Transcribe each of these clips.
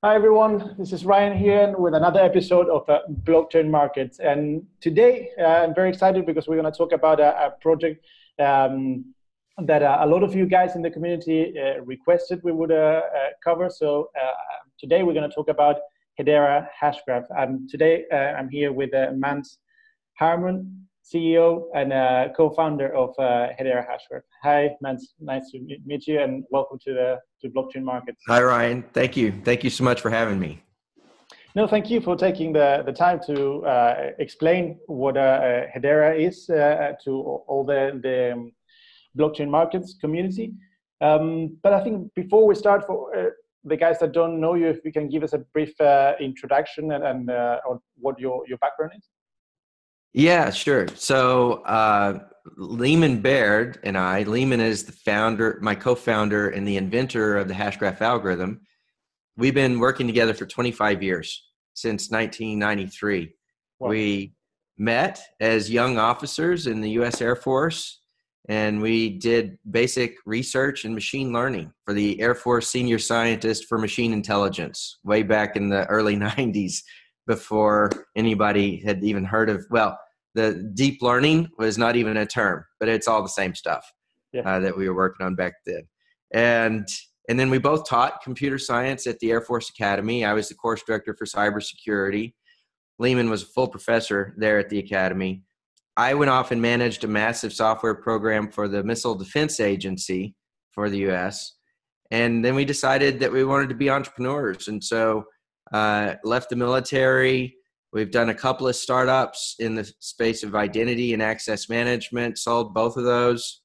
Hi everyone, this is Ryan here with another episode of Blockchain Markets. And today I'm very excited because we're going to talk about a project that a lot of you guys in the community requested we would cover. So today we're going to talk about Hedera Hashgraph. And today I'm here with Mance Harmon, CEO and co-founder of Hedera Hashgraph. Hi, Mance. Nice to meet you, and welcome to Blockchain Markets. Hi, Ryan. Thank you. Thank you so much for having me. No, thank you for taking the time to explain what Hedera is to all the blockchain markets community. But I think before we start, for the guys that don't know you, if you can give us a brief introduction and on what your background is. Yeah, sure. So Leemon Baird and I, Leemon is the founder, my co-founder and the inventor of the Hashgraph algorithm. We've been working together for 25 years, since 1993. Wow. We met as young officers in the U.S. Air Force, and we did basic research in machine learning for the Air Force Senior Scientist for Machine Intelligence way back in the early 90s. Before anybody had even heard of, well, the deep learning was not even a term, but it's all the same stuff that we were working on back then. And then we both taught computer science at the Air Force Academy. I was the course director for cybersecurity. Leemon was a full professor there at the Academy. I went off and managed a massive software program for the Missile Defense Agency for the U.S. And then we decided that we wanted to be entrepreneurs. And so left the military. We've done a couple of startups in the space of identity and access management, sold both of those,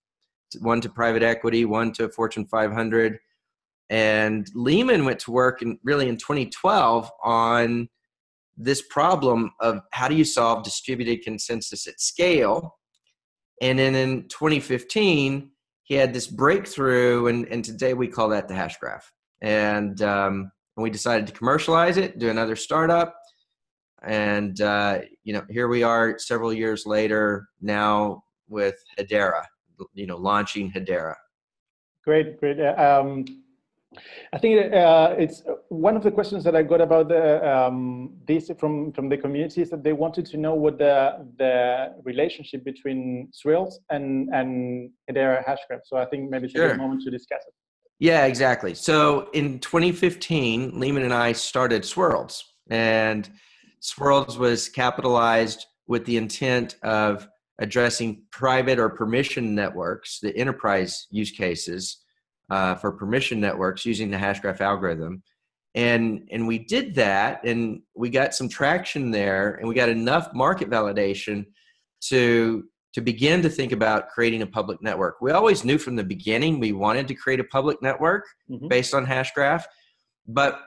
one to private equity, one to Fortune 500. And Leemon went to work in 2012 on this problem of how do you solve distributed consensus at scale. And then in 2015, he had this breakthrough, and today we call that the Hashgraph. And we decided to commercialize it, do another startup. And, here we are several years later now with Hedera, launching Hedera. Great. I think it's one of the questions that I got about this from the community is that they wanted to know what the relationship between Swirls and Hedera Hashgraph. So I think maybe it's a good moment to discuss it. Yeah, exactly. So in 2015, Leemon and I started Swirls, and Swirls was capitalized with the intent of addressing private or permission networks, the enterprise use cases for permission networks using the Hashgraph algorithm. And we did that, and we got some traction there, and we got enough market validation to begin to think about creating a public network. We always knew from the beginning we wanted to create a public network based on Hashgraph, but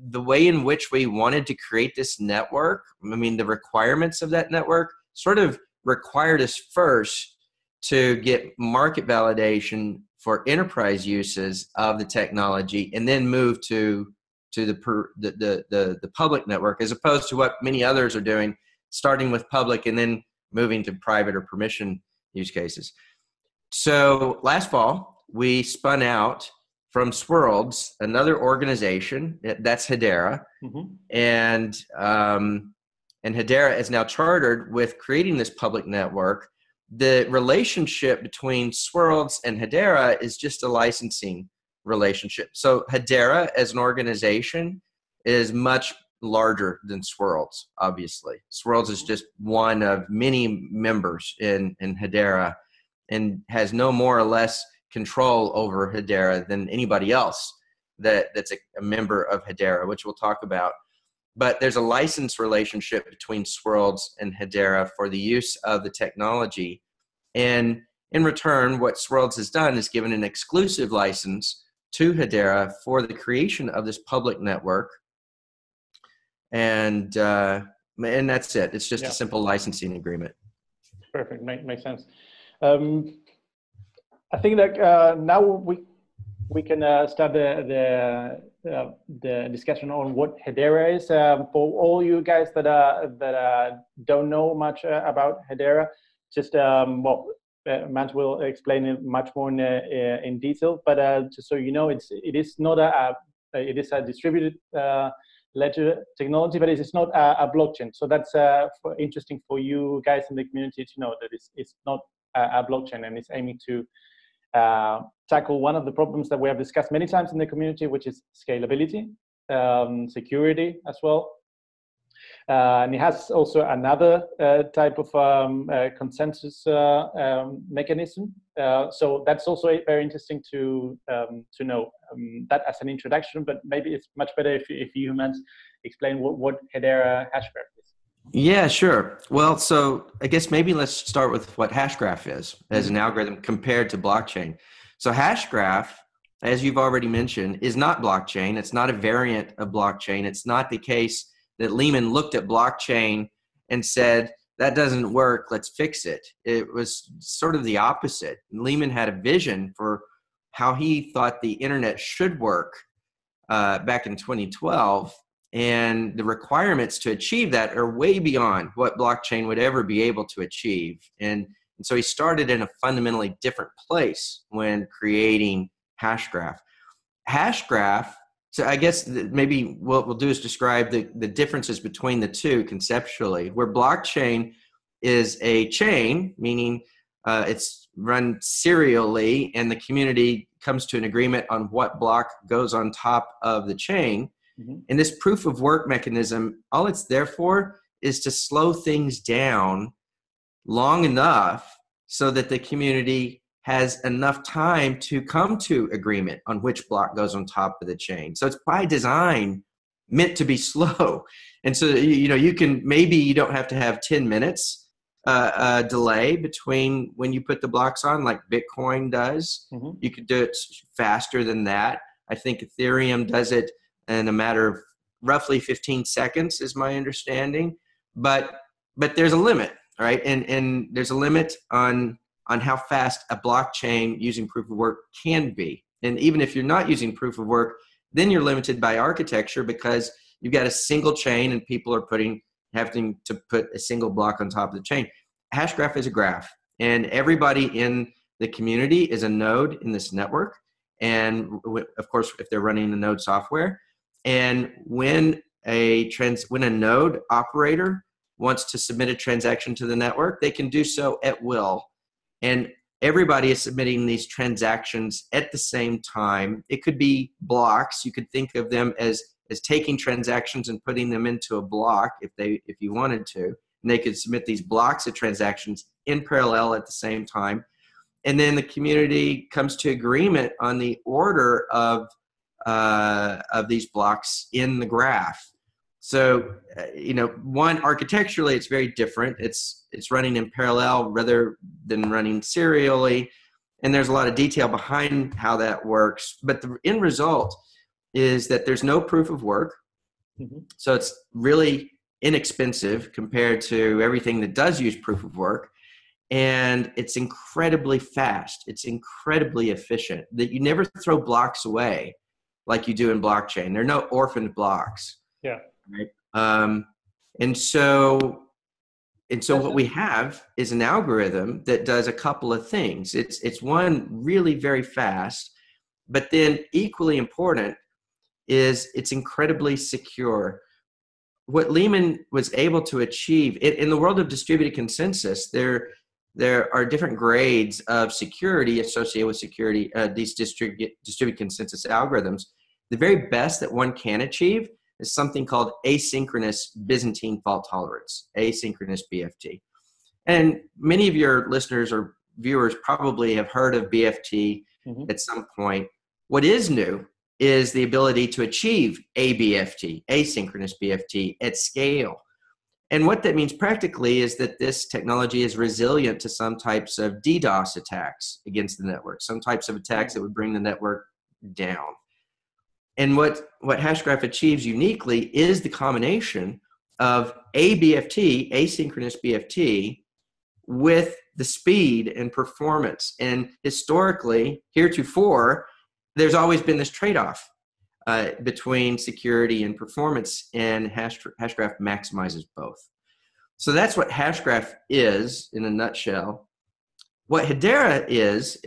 the way in which we wanted to create this network, the requirements of that network sort of required us first to get market validation for enterprise uses of the technology, and then move to the public network, as opposed to what many others are doing, starting with public and then moving to private or permission use cases. So last fall, we spun out from Swirls another organization, that's Hedera, and Hedera is now chartered with creating this public network. The relationship between Swirls and Hedera is just a licensing relationship. So Hedera as an organization is much larger than Swirls, obviously. Swirls is just one of many members in Hedera, and has no more or less control over Hedera than anybody else that's a member of Hedera, which we'll talk about. But there's a license relationship between Swirls and Hedera for the use of the technology. And in return, what Swirls has done is given an exclusive license to Hedera for the creation of this public network. And that's it. It's just a simple licensing agreement. Perfect. Makes sense. I think that now we can start the discussion on what Hedera is. For all you guys that don't know much about Hedera, just Mance will explain it much more in detail. But just so you know, it is not a it is a distributed ledger technology, but it is not a blockchain. So that's interesting for you guys in the community to know that it's not a blockchain, and it's aiming to tackle one of the problems that we have discussed many times in the community, which is scalability, security as well. And it has also another type of consensus mechanism. So that's also very interesting to know that as an introduction. But maybe it's much better if you humans explain what Hedera Hashgraph is. Yeah, sure. Well, so I guess maybe let's start with what Hashgraph is as an algorithm compared to blockchain. So Hashgraph, as you've already mentioned, is not blockchain. It's not a variant of blockchain. It's not the case that Lehman looked at blockchain and said, that doesn't work, let's fix it. It was sort of the opposite. Lehman had a vision for how he thought the internet should work back in 2012. And the requirements to achieve that are way beyond what blockchain would ever be able to achieve. And so he started in a fundamentally different place when creating Hashgraph. Hashgraph, so I guess maybe what we'll do is describe the differences between the two conceptually, where blockchain is a chain, meaning it's run serially and the community comes to an agreement on what block goes on top of the chain. And this proof of work mechanism, all it's there for is to slow things down long enough so that the community has enough time to come to agreement on which block goes on top of the chain. So it's by design meant to be slow. And so, you can, maybe you don't have to have 10 minutes delay between when you put the blocks on, like Bitcoin does. You could do it faster than that. I think Ethereum does it in a matter of roughly 15 seconds is my understanding, but there's a limit, right? And there's a limit on how fast a blockchain using proof of work can be. And even if you're not using proof of work, then you're limited by architecture because you've got a single chain and people are having to put a single block on top of the chain. Hashgraph is a graph, and everybody in the community is a node in this network. And of course, if they're running the node software, and when a node operator wants to submit a transaction to the network, they can do so at will. And everybody is submitting these transactions at the same time. It could be blocks. You could think of them as taking transactions and putting them into a block if you wanted to. And they could submit these blocks of transactions in parallel at the same time. And then the community comes to agreement on the order of these blocks in the graph. So, one, architecturally, it's very different. It's running in parallel rather than running serially. And there's a lot of detail behind how that works. But the end result is that there's no proof of work. So it's really inexpensive compared to everything that does use proof of work. And it's incredibly fast. It's incredibly efficient. That you never throw blocks away like you do in blockchain. There are no orphaned blocks. Yeah. Right. And so what we have is an algorithm that does a couple of things. It's one, really very fast, but then equally important is it's incredibly secure. What Lehman was able to achieve in the world of distributed consensus, there are different grades of security associated with security, these distributed consensus algorithms. The very best that one can achieve is something called asynchronous Byzantine fault tolerance, asynchronous BFT. And many of your listeners or viewers probably have heard of BFT at some point. What is new is the ability to achieve ABFT, asynchronous BFT, at scale. And what that means practically is that this technology is resilient to some types of DDoS attacks against the network, some types of attacks that would bring the network down. And what Hashgraph achieves uniquely is the combination of ABFT, asynchronous BFT, with the speed and performance. And historically, heretofore, there's always been this trade-off between security and performance, and Hashgraph maximizes both. So that's what Hashgraph is in a nutshell. What Hedera is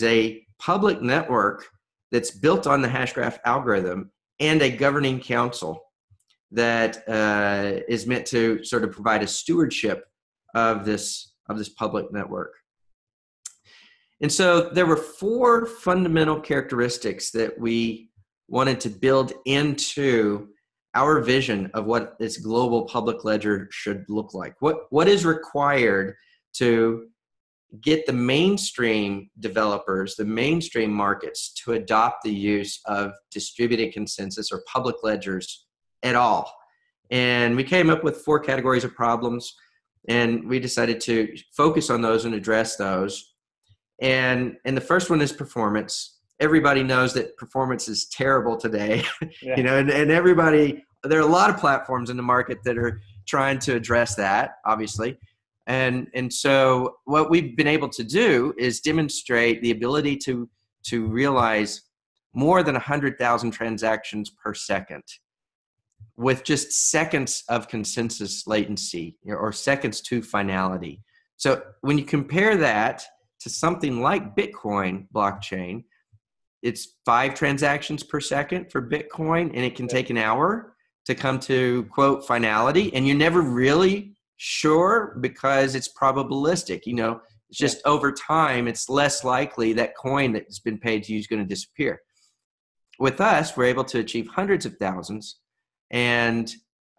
a public network that's built on the Hashgraph algorithm and a governing council that is meant to sort of provide a stewardship of this public network. And so there were 4 fundamental characteristics that we wanted to build into our vision of what this global public ledger should look like. What is required to get the mainstream developers, the mainstream markets to adopt the use of distributed consensus or public ledgers at all? And we came up with 4 categories of problems, and we decided to focus on those and address those. And the first one is performance. Everybody knows that performance is terrible today. Yeah. You know, and everybody, there are a lot of platforms in the market that are trying to address that, obviously. And so what we've been able to do is demonstrate the ability to realize more than 100,000 transactions per second with just seconds of consensus latency, or seconds to finality. So when you compare that to something like Bitcoin blockchain, it's 5 transactions per second for Bitcoin, and it can take an hour to come to, quote, finality. And you're never really sure because it's probabilistic. You know, it's just over time, it's less likely that coin that's been paid to you is going to disappear. With us, we're able to achieve hundreds of thousands and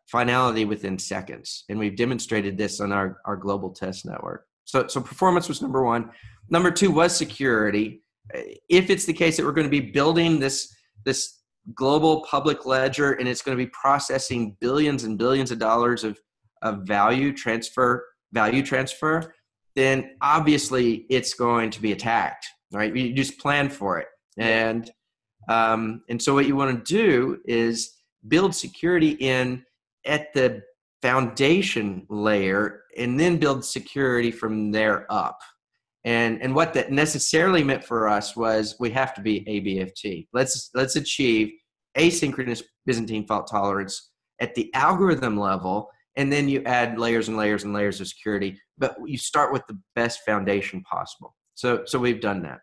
finality within seconds. And we've demonstrated this on our global test network. So performance was number 1. Number 2 was security. If it's the case that we're going to be building this global public ledger and it's going to be processing billions and billions of dollars of value transfer, then obviously it's going to be attacked, right? You just plan for it. And so what you want to do is build security in at the foundation layer and then build security from there up. And what that necessarily meant for us was we have to be ABFT. Let's achieve asynchronous Byzantine fault tolerance at the algorithm level, and then you add layers and layers and layers of security, but you start with the best foundation possible. So we've done that.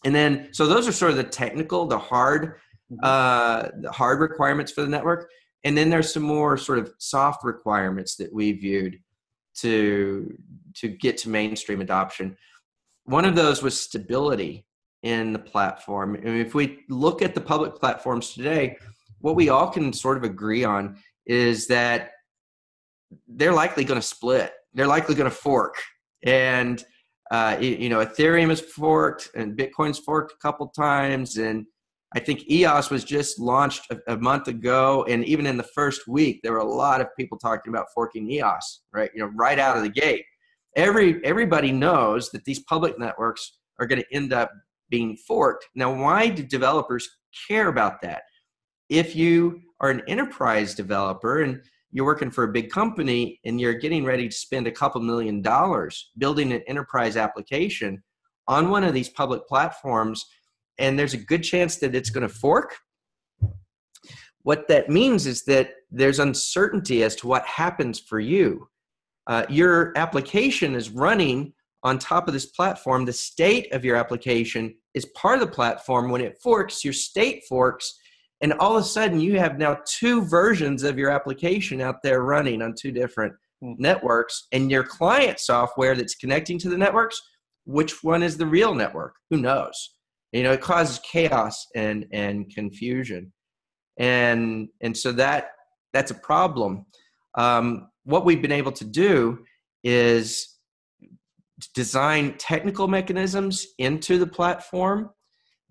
And then, so those are sort of the technical, the hard requirements for the network. And then there's some more sort of soft requirements that we viewed to get to mainstream adoption. One of those was stability in the platform. And if we look at the public platforms today, what we all can sort of agree on is that they're likely going to split. They're likely going to fork. And, Ethereum is forked and Bitcoin's forked a couple times. And I think EOS was just launched a month ago. And even in the first week, there were a lot of people talking about forking EOS, right? Right out of the gate. Everybody knows that these public networks are going to end up being forked. Now, why do developers care about that? If you are an enterprise developer and you're working for a big company and you're getting ready to spend a couple $1 million building an enterprise application on one of these public platforms, and there's a good chance that it's going to fork, what that means is that there's uncertainty as to what happens for you. Your application is running on top of this platform. The state of your application is part of the platform. When it forks, your state forks, and all of a sudden you have now 2 versions of your application out there running on 2 different networks, and your client software that's connecting to the networks, which one is the real network? Who knows? It causes chaos and confusion. And so that's a problem. What we've been able to do is design technical mechanisms into the platform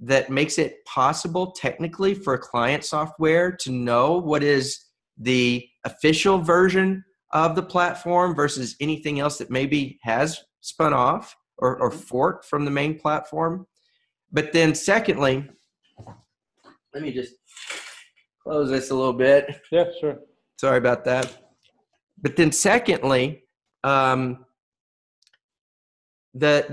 that makes it possible technically for client software to know what is the official version of the platform versus anything else that maybe has spun off or forked from the main platform. But then secondly, let me just close this a little bit. Yeah, sure. Sorry about that. But then secondly, the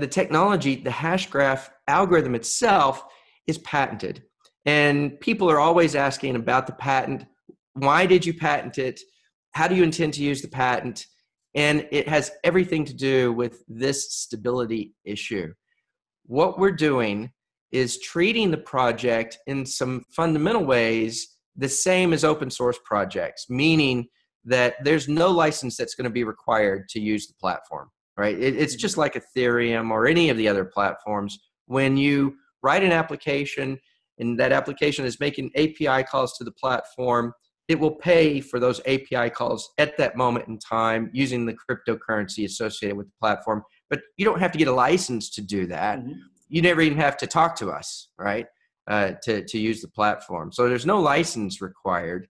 technology, the Hashgraph algorithm itself is patented. And people are always asking about the patent. Why did you patent it? How do you intend to use the patent? And it has everything to do with this stability issue. What we're doing is treating the project in some fundamental ways the same as open source projects, meaning that there's no license that's going to be required to use the platform, right? It's just like Ethereum or any of the other platforms. When you write an application and that application is making API calls to the platform, it will pay for those API calls at that moment in time using the cryptocurrency associated with the platform. But you don't have to get a license to do that. You never even have to talk to us, right, to use the platform. So there's no license required.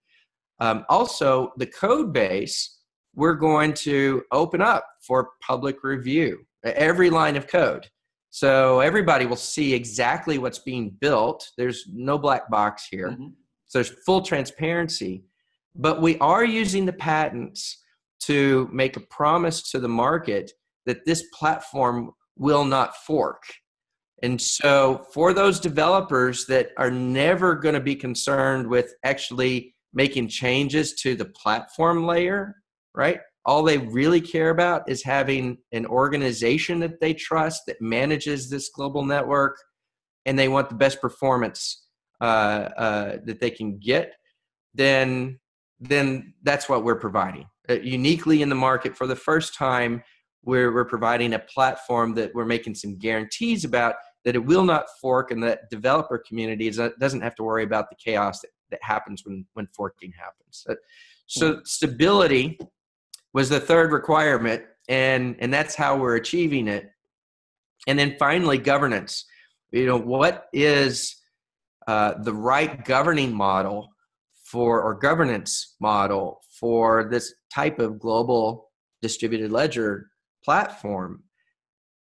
Also, the code base, we're going to open up for public review, every line of code. So everybody will see exactly what's being built. There's no black box here. So there's full transparency. But we are using the patents to make a promise to the market that this platform will not fork. And so for those developers that are never going to be concerned with actually making changes to the platform layer, right? All they really care about is having an organization that they trust that manages this global network, and they want the best performance that they can get, then that's what we're providing. Uniquely in the market for the first time, we're providing a platform that we're making some guarantees about that it will not fork, and that developer community doesn't have to worry about the chaos that happens when forking happens. So stability was the third requirement, and that's how we're achieving it. And then finally, governance. What is the right governing model or governance model for this type of global distributed ledger platform?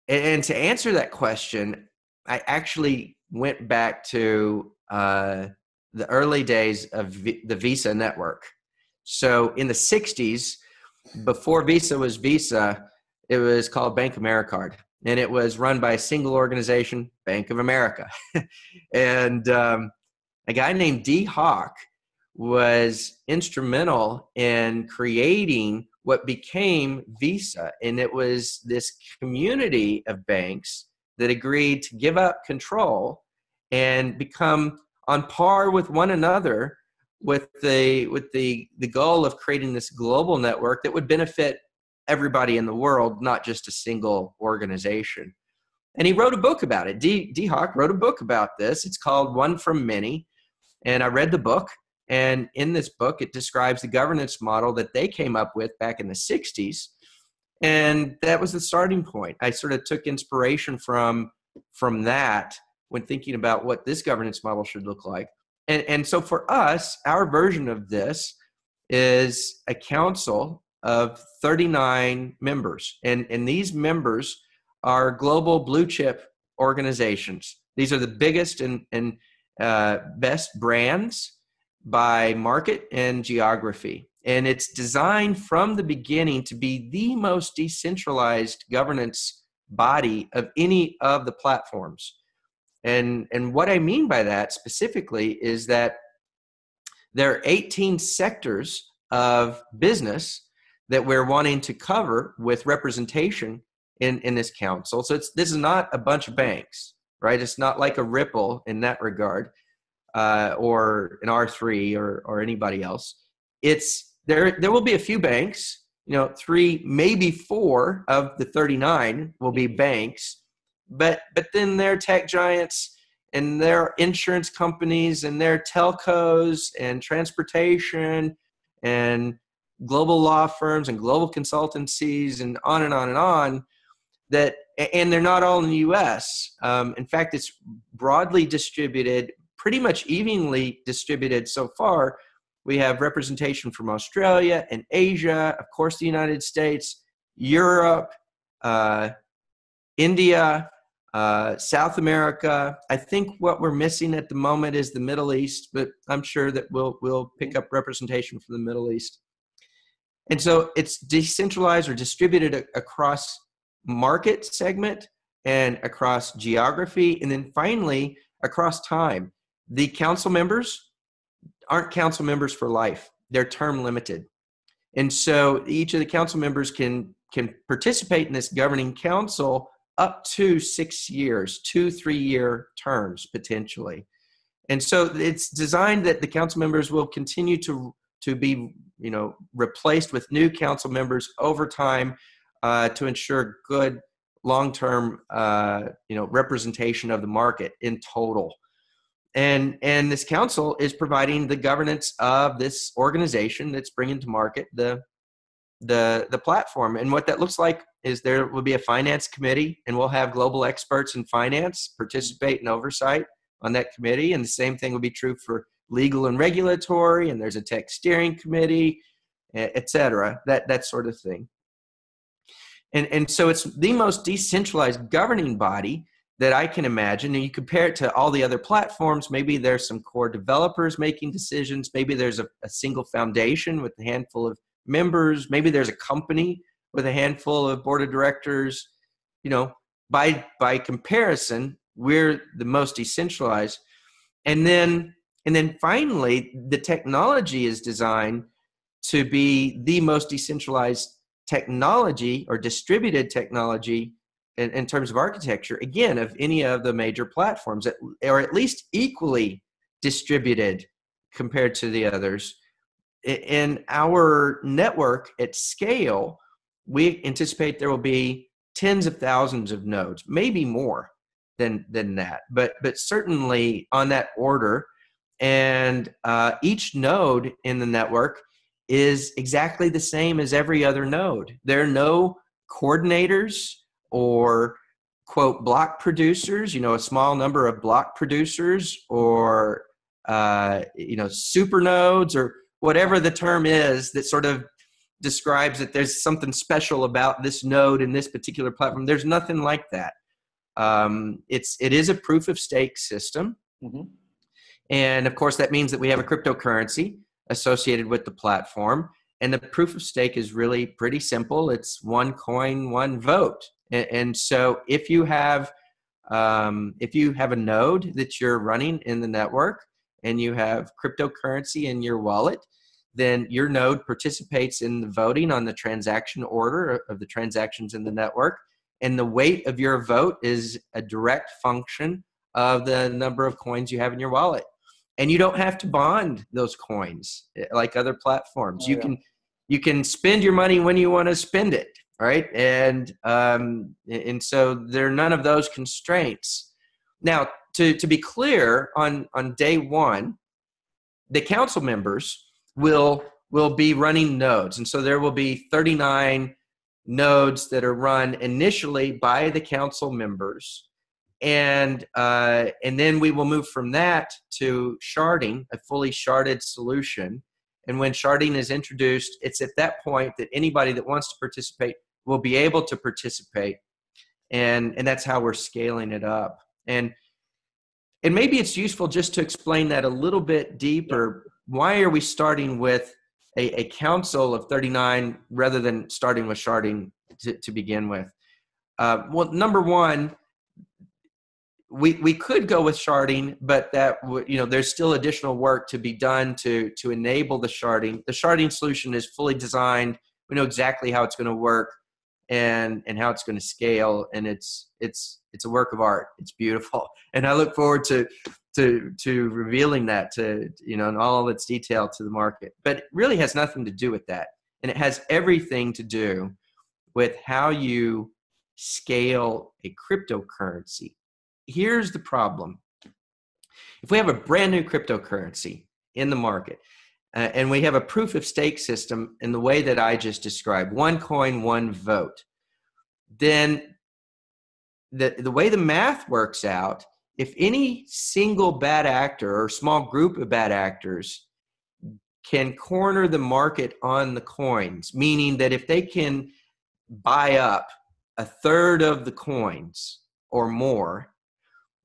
And to answer that question, I actually went back to the early days of the Visa network. So in the 60s, before Visa was Visa, it was called Bank Americard, and it was run by a single organization, Bank of America. And a guy named D. Hawk was instrumental in creating what became Visa. And it was this community of banks that agreed to give up control and become on par with one another with the goal of creating this global network that would benefit everybody in the world, not just a single organization. And he wrote a book about it. D. Hawk wrote a book about this. It's called One from Many. And I read the book. And in this book, it describes the governance model that they came up with back in the 60s. And that was the starting point. I sort of took inspiration from that when thinking about what this governance model should look like. And so for us, our version of this is a council of 39 members. And these members are global blue chip organizations. These are the biggest and best brands by market and geography. And it's designed from the beginning to be the most decentralized governance body of any of the platforms. And what I mean by that specifically is that there are 18 sectors of business that we're wanting to cover with representation in this council. So this is not a bunch of banks, right? It's not like a Ripple in that regard, or an R3 or anybody else. There will be a few banks, 3, maybe 4 of the 39 will be banks, but then there are tech giants and there are insurance companies and there are telcos and transportation and global law firms and global consultancies and on and on and on. And they're not all in the US. In fact, it's broadly distributed, pretty much evenly distributed so far. We have representation from Australia and Asia, of course, the United States, Europe, India, South America. I think what we're missing at the moment is the Middle East, but I'm sure that we'll pick up representation from the Middle East. And so it's decentralized or distributed across market segment and across geography, and then finally across time. The council members aren't council members for life. They're term limited. And so each of the council members can participate in this governing council up to 6 years, 2-3-year terms potentially. And so it's designed that the council members will continue to be, replaced with new council members over time to ensure good long-term, representation of the market in total. And this council is providing the governance of this organization that's bringing to market the platform. And what that looks like is there will be a finance committee, and we'll have global experts in finance participate in oversight on that committee. And the same thing will be true for legal and regulatory, and there's a tech steering committee, et cetera, that sort of thing. And so it's the most decentralized governing body that I can imagine. And you compare it to all the other platforms, maybe there's some core developers making decisions, maybe there's a single foundation with a handful of members, maybe there's a company with a handful of board of directors. By comparison, we're the most decentralized. And then finally, the technology is designed to be the most decentralized technology or distributed technology in terms of architecture, again, of any of the major platforms, or at least equally distributed compared to the others. In our network at scale, we anticipate there will be tens of thousands of nodes, maybe more than that, but certainly on that order. And each node in the network is exactly the same as every other node. There are no coordinators or, quote, block producers, a small number of block producers, or super nodes, or whatever the term is that sort of describes that there's something special about this node in this particular platform. There's nothing like that. It is a proof of stake system. Mm-hmm. And of course, that means that we have a cryptocurrency associated with the platform. And the proof of stake is really pretty simple. It's one coin, one vote. And so if you have a node that you're running in the network and you have cryptocurrency in your wallet, then your node participates in the voting on the transaction order of the transactions in the network. And the weight of your vote is a direct function of the number of coins you have in your wallet. And you don't have to bond those coins like other platforms. You can spend your money when you want to spend it, right? And so there are none of those constraints. Now, to be clear, on day one, the council members will be running nodes. And so there will be 39 nodes that are run initially by the council members. And then we will move from that to sharding, a fully sharded solution. And when sharding is introduced, it's at that point that anybody that wants to participate will be able to participate. And that's how we're scaling it up. And maybe it's useful just to explain that a little bit deeper. Why are we starting with a council of 39 rather than starting with sharding to begin with? Well, number one, we could go with sharding, but that there's still additional work to be done to enable the sharding. The sharding solution is fully designed. We know exactly how it's going to work and how it's going to scale, and it's a work of art. It's beautiful, and I look forward to revealing that to in all its detail to the market. But it really has nothing to do with that, and it has everything to do with how you scale a cryptocurrency. Here's the problem. If we have a brand new cryptocurrency in the market, and we have a proof of stake system in the way that I just described, one coin, one vote, then the way the math works out, if any single bad actor or small group of bad actors can corner the market on the coins, meaning that if they can buy up a third of the coins or more,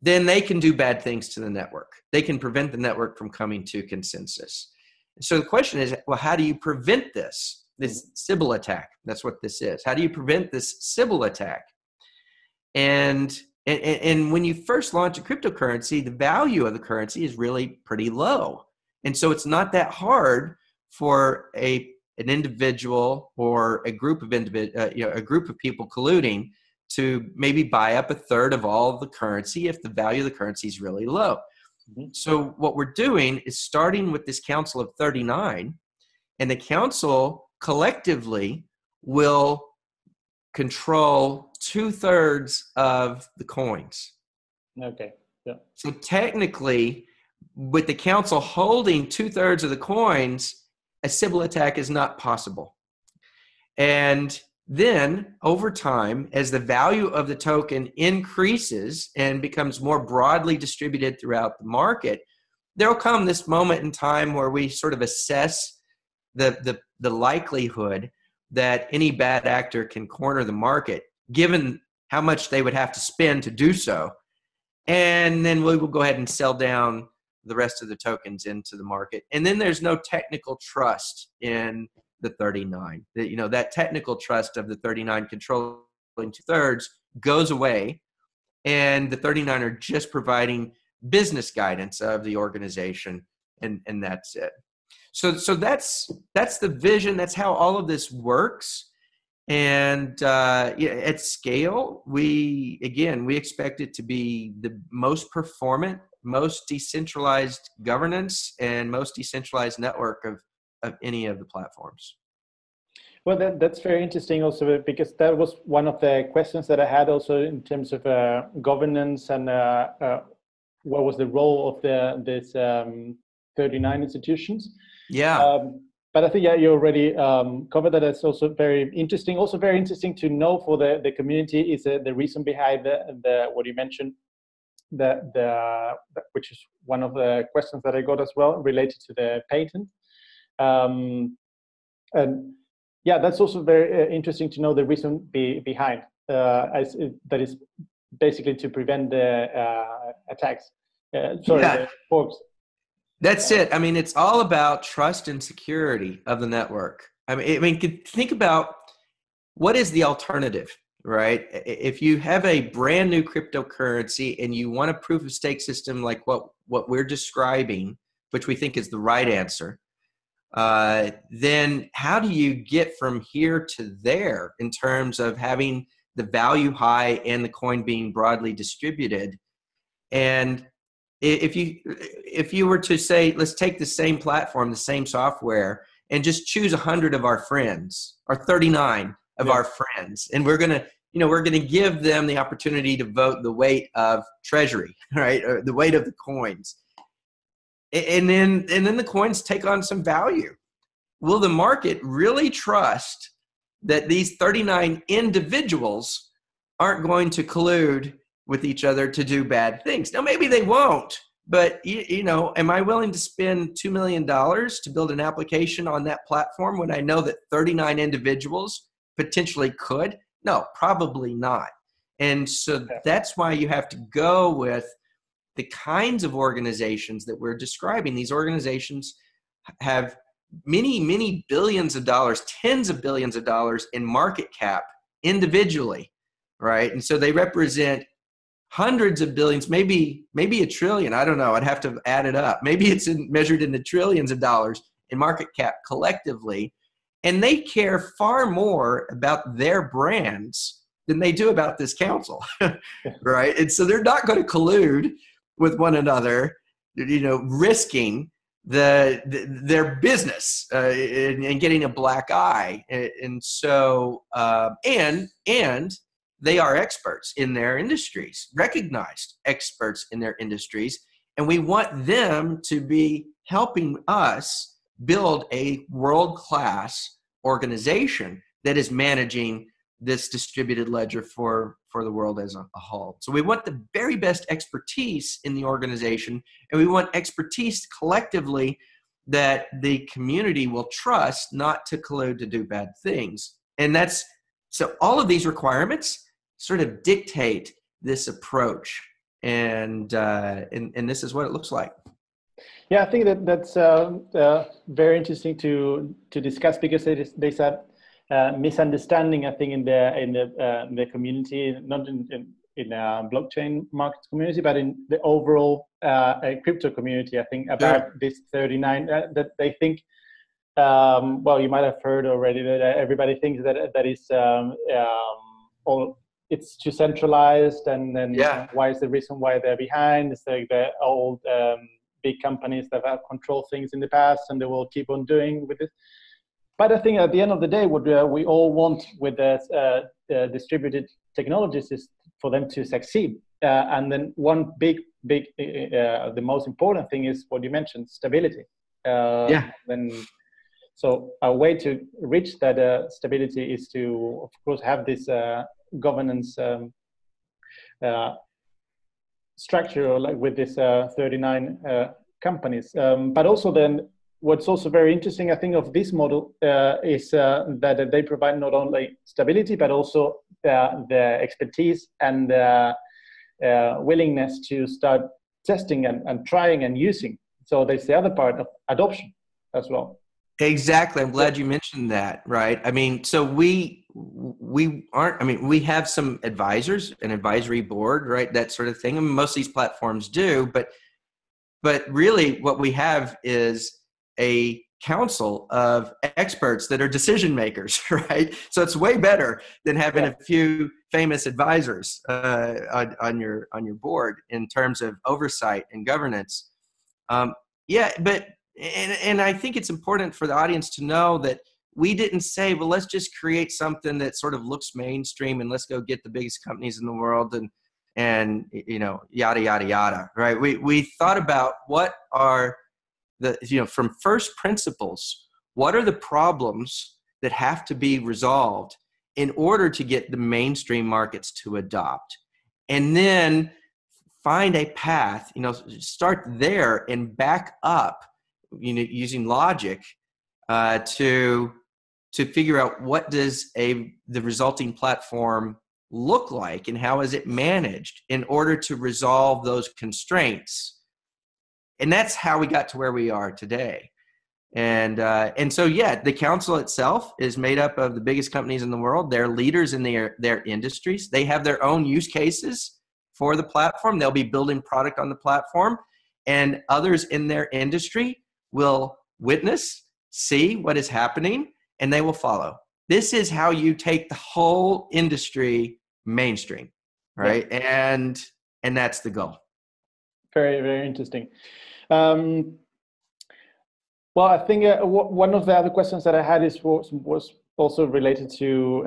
then they can do bad things to the network. They can prevent the network from coming to consensus. So the question is, well, how do you prevent this Sybil attack? That's what this is. How do you prevent this Sybil attack? And when you first launch a cryptocurrency, the value of the currency is really pretty low. And so it's not that hard for an individual or a group of people colluding to maybe buy up a third of all of the currency if the value of the currency is really low. So what we're doing is starting with this council of 39, and the council collectively will control 2/3 of the coins. Okay. Yeah. So technically, with the council holding 2/3 of the coins, a Sybil attack is not possible. And then over time, as the value of the token increases and becomes more broadly distributed throughout the market, there'll come this moment in time where we sort of assess the likelihood that any bad actor can corner the market, given how much they would have to spend to do so. And then we will go ahead and sell down the rest of the tokens into the market. And then there's no technical trust in the 39. That technical trust of the 39 controlling 2/3 goes away, and the 39 are just providing business guidance of the organization, and that's it. So that's the vision. That's how all of this works. And at scale, we expect it to be the most performant, most decentralized governance, and most decentralized network of any of the platforms. Well, that's very interesting also, because that was one of the questions that I had also in terms of governance and what was the role of this 39 institutions. Yeah. But I think, yeah, you already covered that. It's also very interesting. Also very interesting to know for the community is the reason behind the what you mentioned, which is one of the questions that I got as well related to the patent. And yeah, that's also very interesting to know the reason behind. That is basically to prevent the attacks. The forks. That's it. I mean, it's all about trust and security of the network. I mean, think about what is the alternative, right? If you have a brand new cryptocurrency and you want a proof of stake system like what we're describing, which we think is the right answer, then how do you get from here to there in terms of having the value high and the coin being broadly distributed? And if you were to say, let's take the same platform, the same software, and just choose 100 of our friends or 39 of our friends, and we're gonna give them the opportunity to vote the weight of treasury, right, or the weight of the coins, and then the coins take on some value. Will the market really trust that these 39 individuals aren't going to collude with each other to do bad things? Now, maybe they won't, but am I willing to spend $2 million to build an application on that platform when I know that 39 individuals potentially could? No, probably not. And so that's why you have to go with the kinds of organizations that we're describing. These organizations have many, many billions of dollars, tens of billions of dollars in market cap individually, right? And so they represent hundreds of billions, maybe a trillion. I don't know. I'd have to add it up. Maybe it's measured in the trillions of dollars in market cap collectively. And they care far more about their brands than they do about this council, right? And so they're not going to collude with one another, risking their business and getting a black eye. And so, and they are experts in their industries, recognized experts in their industries. And we want them to be helping us build a world-class organization that is managing this distributed ledger for the world as a whole. So we want the very best expertise in the organization, and we want expertise collectively that the community will trust not to collude to do bad things. And so all of these requirements sort of dictate this approach, and this is what it looks like. Yeah, I think that's very interesting to discuss, because there's a misunderstanding, I think, in the community, not in blockchain markets community, but in the overall crypto community. I think about this 39 that they think. Well, you might have heard already that everybody thinks that is all it's too centralized, and then Yeah. why is the reason why they're behind? It's like the old big companies that have controlled things in the past, and they will keep on doing with it. But I think at the end of the day, what we all want with the distributed technologies is for them to succeed. And then one big, the most important thing is what you mentioned, stability. Then, so a way to reach that stability is to, of course, have this governance structure, like with this 39 companies. But also then, what's also very interesting, I think, of this model is that they provide not only stability, but also the expertise and willingness to start testing and trying and using. So there's the other part of adoption as well. Exactly. I'm glad you mentioned that, right? I mean, so we have some advisors, an advisory board, right? That sort of thing. I mean, most of these platforms do, but really what we have is a council of experts that are decision makers, right? So it's way better than having a few famous advisors on your board in terms of oversight and governance. And I think it's important for the audience to know that we didn't say, well, let's just create something that sort of looks mainstream and let's go get the biggest companies in the world and you know, yada, yada, yada, right? We thought about what are from first principles, what are the problems that have to be resolved in order to get the mainstream markets to adopt? And then find a path, start there and back up, using logic to figure out what does the resulting platform look like and how is it managed in order to resolve those constraints. And that's how we got to where we are today. And so, the council itself is made up of the biggest companies in the world. They're leaders in their industries. They have their own use cases for the platform. They'll be building product on the platform, and others in their industry will witness, see what is happening, and they will follow. This is how you take the whole industry mainstream, right? Yeah. And that's the goal. Very, very interesting. Well, I think one of the other questions that I had was also related to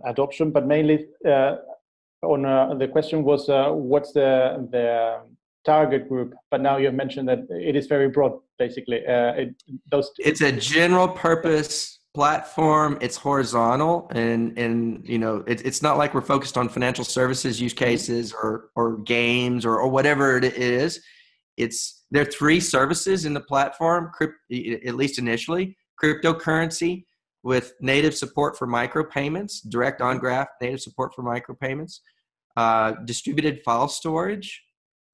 adoption, but mainly the question was what's the target group? But now you've mentioned that it is very broad, basically. It's a general purpose platform. It's horizontal, and it's not like we're focused on financial services use cases or games or whatever it is. There are 3 services in the platform, at least initially: cryptocurrency with native support for micropayments, direct on-graph native support for micropayments, distributed file storage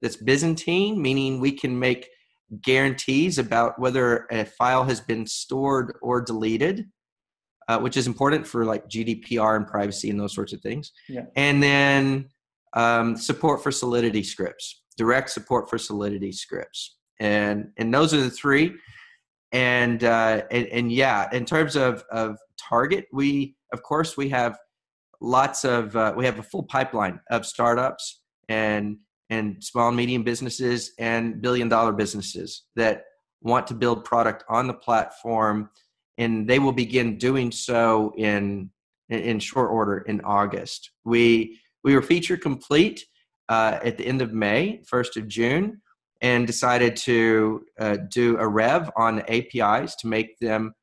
that's Byzantine, meaning we can make guarantees about whether a file has been stored or deleted, which is important for like GDPR and privacy and those sorts of things. Yeah. And then support for Solidity scripts, direct support for Solidity scripts. And those are the 3. And in terms of target, we have lots of, we have a full pipeline of startups and small and medium businesses and billion-dollar businesses that want to build product on the platform, and they will begin doing so in short order in August. We were feature complete at the end of May, 1st of June, and decided to do a rev on the APIs to make them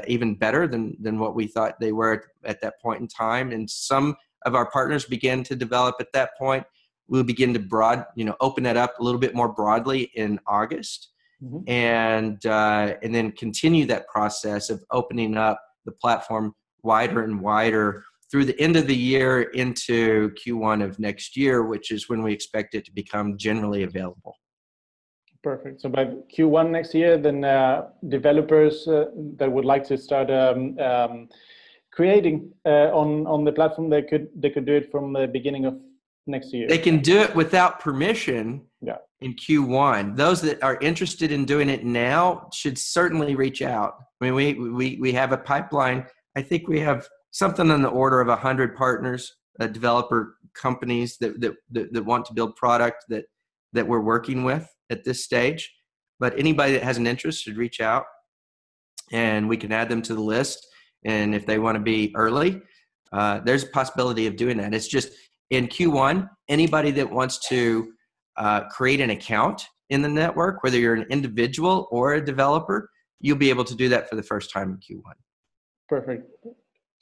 even better than what we thought they were at that point in time. And some of our partners began to develop at that point. We'll begin to open that up a little bit more broadly in August, and then continue that process of opening up the platform wider and wider through the end of the year into Q1 of next year, which is when we expect it to become generally available. Perfect. So by Q1 next year, then developers that would like to start creating on the platform, they could do it from the beginning of next year. They can do it without permission in Q1. Those that are interested in doing it now should certainly reach out. I mean, we have a pipeline. I think we have something on the order of 100 partners developer companies that want to build product that we're working with at this stage. But anybody that has an interest should reach out, and we can add them to the list. And if they want to be early, there's a possibility of doing that. It's just in Q1, anybody that wants to create an account in the network, whether you're an individual or a developer, you'll be able to do that for the first time in Q1. Perfect.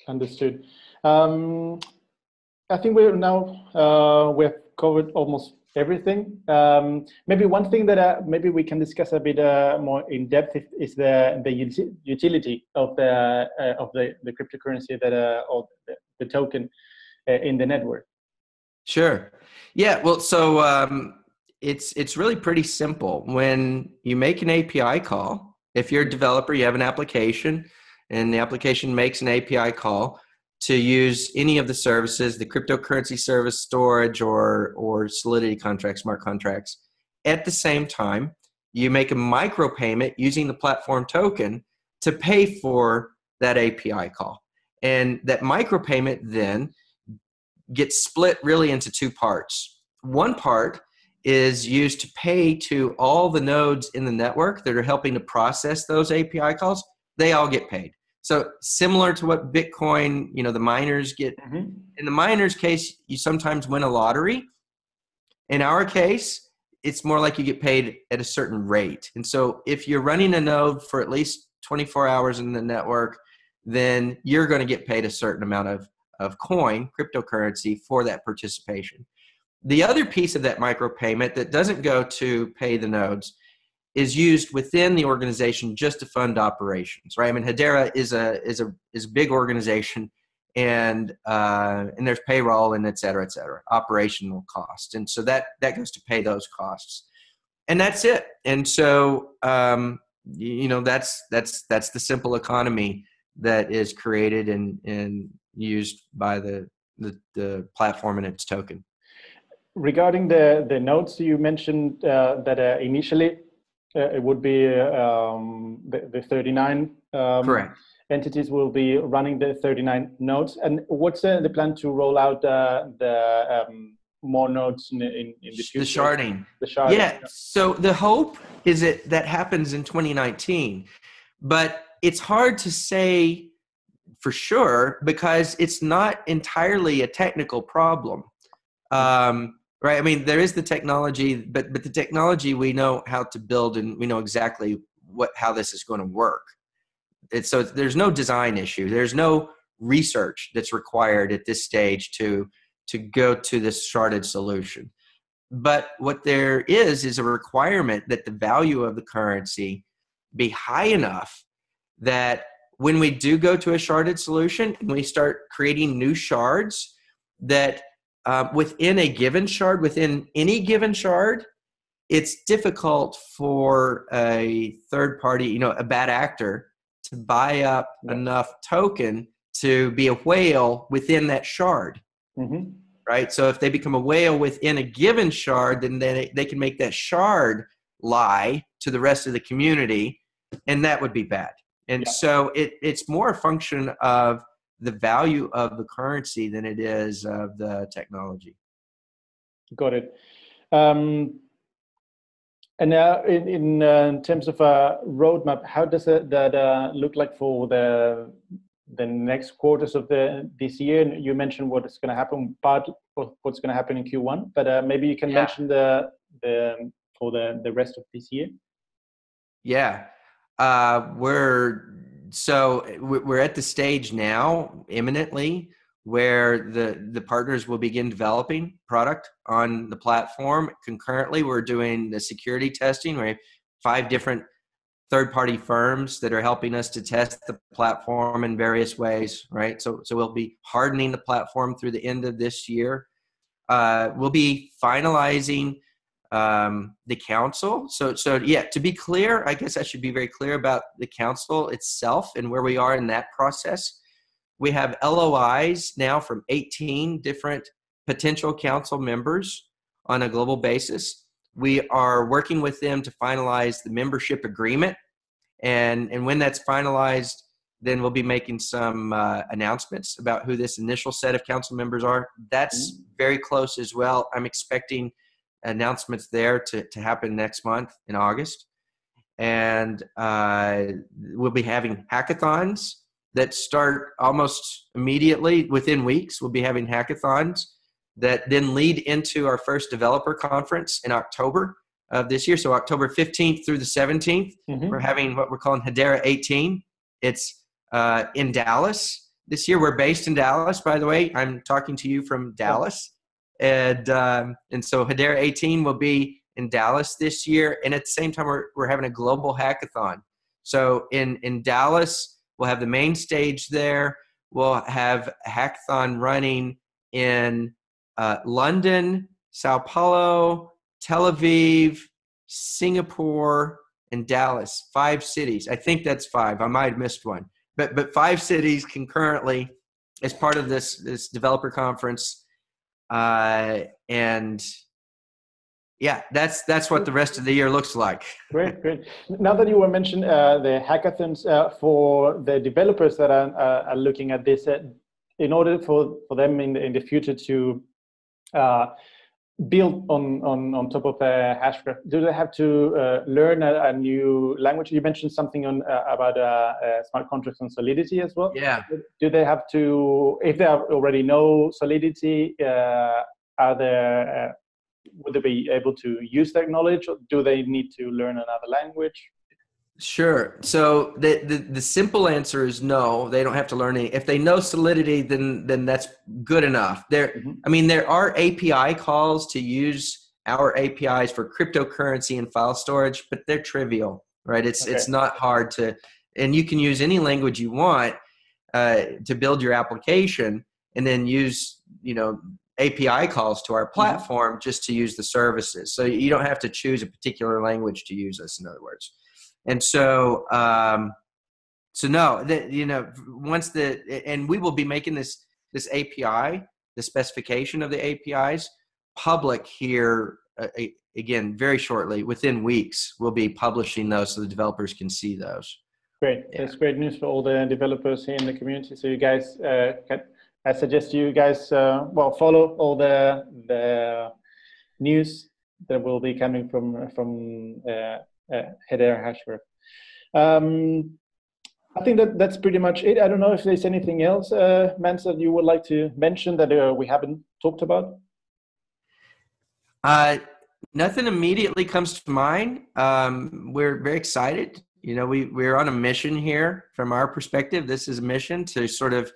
Understood. I think we're now, we've covered almost everything. Maybe one thing that maybe we can discuss a bit more in depth is the utility of the cryptocurrency that or the token in the network. Sure. Yeah. Well, so it's really pretty simple. When you make an API call, if you're a developer, you have an application, and the application makes an API call to use any of the services, the cryptocurrency service, storage, or Solidity contracts, smart contracts. At the same time, you make a micropayment using the platform token to pay for that API call. And that micropayment then gets split really into two parts. One part is used to pay to all the nodes in the network that are helping to process those API calls. They all get paid. So similar to what Bitcoin, the miners get. Mm-hmm. In the miners' case, you sometimes win a lottery. In our case, it's more like you get paid at a certain rate. And so if you're running a node for at least 24 hours in the network, then you're going to get paid a certain amount of coin, cryptocurrency, for that participation. The other piece of that micropayment that doesn't go to pay the nodes is used within the organization just to fund operations, right? I mean, Hedera is a big organization, and there's payroll and et cetera, operational costs, and so that goes to pay those costs, and that's it. And so that's the simple economy that is created and used by the platform and its token. Regarding the nodes, you mentioned that initially it would be the 39 correct entities will be running the 39 nodes. And what's the plan to roll out the more nodes in the future? The sharding. Yeah. So the hope is that happens in 2019, but it's hard to say for sure because it's not entirely a technical problem. Right. I mean, there is the technology, but the technology we know how to build, and we know exactly how this is going to work. So there's no design issue. There's no research that's required at this stage to go to this sharded solution. But what there is a requirement that the value of the currency be high enough that when we do go to a sharded solution and we start creating new shards, that within a given shard, within any given shard, it's difficult for a third party, a bad actor, to buy up enough token to be a whale within that shard. Mm-hmm. Right? So if they become a whale within a given shard, then they can make that shard lie to the rest of the community, and that would be bad. And so it's more a function of the value of the currency than it is of the technology. Got it. And now in terms of a roadmap, how does that look like for the next quarters of this year? You mentioned what is going to happen, part of what's going to happen in Q1, but maybe you can mention the for the rest of this year. Yeah, we're at the stage now, imminently, where the partners will begin developing product on the platform. Concurrently, we're doing the security testing. We have 5 different third-party firms that are helping us to test the platform in various ways, right? So we'll be hardening the platform through the end of this year. We'll be finalizing the council. So to be clear, I guess I should be very clear about the council itself and where we are in that process. We have LOIs now from 18 different potential council members on a global basis. We are working with them to finalize the membership agreement. And when that's finalized, then we'll be making some announcements about who this initial set of council members are. That's very close as well. I'm expecting announcements there to happen next month in August. And we'll be having hackathons that start almost immediately within weeks. We'll be having hackathons that then lead into our first developer conference in October of this year. So October 15th through the 17th, we're having what we're calling Hedera 18. It's in Dallas this year. We're based in Dallas, by the way. I'm talking to you from Dallas. And so Hedera 18 will be in Dallas this year. And at the same time, we're having a global hackathon. So in Dallas, we'll have the main stage there. We'll have a hackathon running in London, Sao Paulo, Tel Aviv, Singapore, and Dallas. 5 cities. I think that's 5. I might have missed one. But 5 cities concurrently as part of this developer conference. And yeah, that's what the rest of the year looks like. Great. Now that you were mentioning the hackathons for the developers that are looking at this, in order for them in the future to build on top of a Hashgraph, do they have to learn a new language? You mentioned something about smart contracts on Solidity as well. Yeah. Do they have to, if they already know Solidity, would they be able to use that knowledge, or do they need to learn another language? Sure. So the simple answer is no, they don't have to learn any. If they know Solidity, then that's good enough. I mean, there are API calls to use our APIs for cryptocurrency and file storage, but they're trivial, right? It's not hard to, and you can use any language you want to build your application, and then use, API calls to our platform just to use the services. So you don't have to choose a particular language to use us, in other words. And so, no, and we will be making this API, the specification of the APIs, public here again very shortly. Within weeks, we'll be publishing those so the developers can see those. Great, that's great news for all the developers here in the community. So you guys, I suggest you guys follow all the news that will be coming from Hedera Hashgraph. I think that's pretty much it. I don't know if there's anything else, Mance, that you would like to mention that we haven't talked about. Nothing immediately comes to mind. We're very excited. We're on a mission here from our perspective. This is a mission to sort of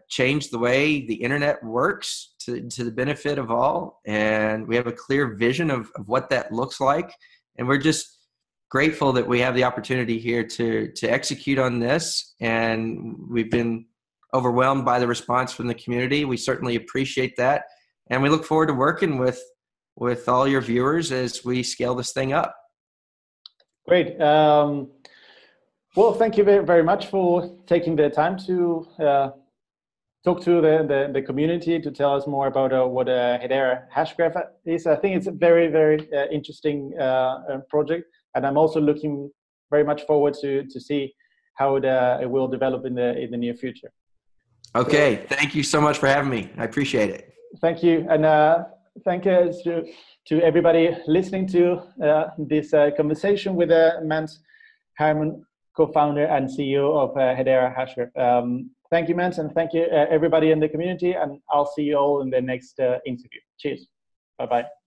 change the way the internet works to the benefit of all. And we have a clear vision of what that looks like. And we're just grateful that we have the opportunity here to execute on this. And we've been overwhelmed by the response from the community. We certainly appreciate that. And we look forward to working with all your viewers as we scale this thing up. Great. Well, thank you very, very much for taking the time to talk to the community, to tell us more about what Hedera Hashgraph is. I think it's a very, very interesting project, and I'm also looking very much forward to see how it will develop in the near future. Okay, thank you so much for having me. I appreciate it. Thank you, and thank you to everybody listening to this conversation with Mance Harmon, co-founder and CEO of Hedera Hashgraph. Thank you, Mance, and thank you everybody in the community, and I'll see you all in the next interview. Cheers. Bye-bye.